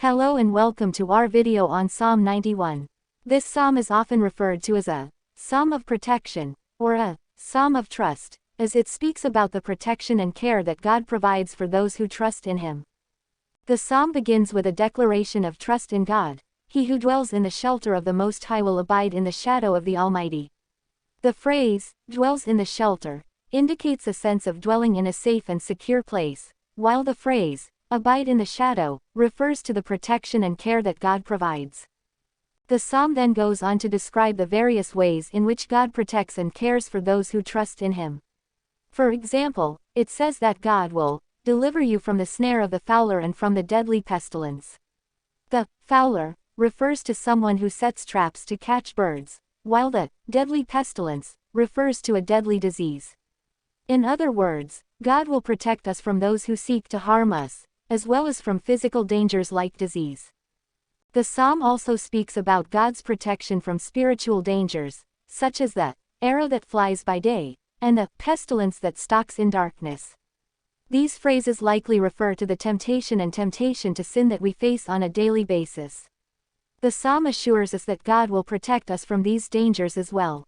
Hello and welcome to our video on Psalm 91. This psalm is often referred to as a psalm of protection, or a psalm of trust, as it speaks about the protection and care that God provides for those who trust in Him. The psalm begins with a declaration of trust in God. He who dwells in the shelter of the Most High will abide in the shadow of the Almighty. The phrase, dwells in the shelter, indicates a sense of dwelling in a safe and secure place, while the phrase, abide in the shadow, refers to the protection and care that God provides. The psalm then goes on to describe the various ways in which God protects and cares for those who trust in Him. For example, it says that God will deliver you from the snare of the fowler and from the deadly pestilence. The fowler refers to someone who sets traps to catch birds, while the deadly pestilence refers to a deadly disease. In other words, God will protect us from those who seek to harm us, as well as from physical dangers like disease. The psalm also speaks about God's protection from spiritual dangers, such as the arrow that flies by day, and the pestilence that stalks in darkness. These phrases likely refer to the temptation to sin that we face on a daily basis. The psalm assures us that God will protect us from these dangers as well.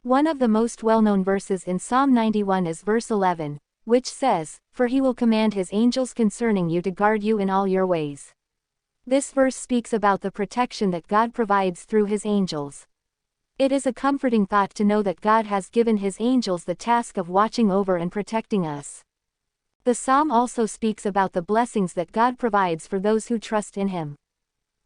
One of the most well-known verses in Psalm 91 is verse 11, which says, "For he will command his angels concerning you to guard you in all your ways." This verse speaks about the protection that God provides through his angels. It is a comforting thought to know that God has given his angels the task of watching over and protecting us. The psalm also speaks about the blessings that God provides for those who trust in Him.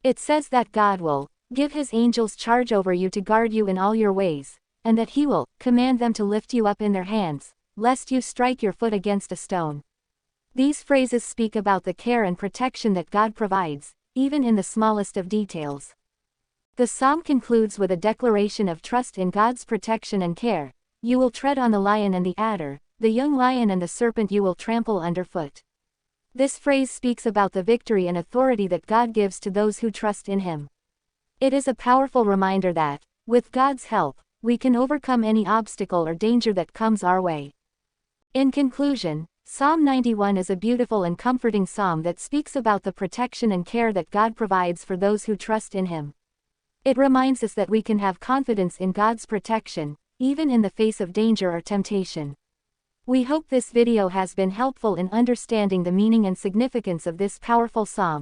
It says that God will give his angels charge over you to guard you in all your ways, and that he will command them to lift you up in their hands, lest you strike your foot against a stone. These phrases speak about the care and protection that God provides, even in the smallest of details. The psalm concludes with a declaration of trust in God's protection and care. You will tread on the lion and the adder, the young lion and the serpent you will trample underfoot. This phrase speaks about the victory and authority that God gives to those who trust in Him. It is a powerful reminder that, with God's help, we can overcome any obstacle or danger that comes our way. In conclusion, Psalm 91 is a beautiful and comforting psalm that speaks about the protection and care that God provides for those who trust in Him. It reminds us that we can have confidence in God's protection, even in the face of danger or temptation. We hope this video has been helpful in understanding the meaning and significance of this powerful psalm.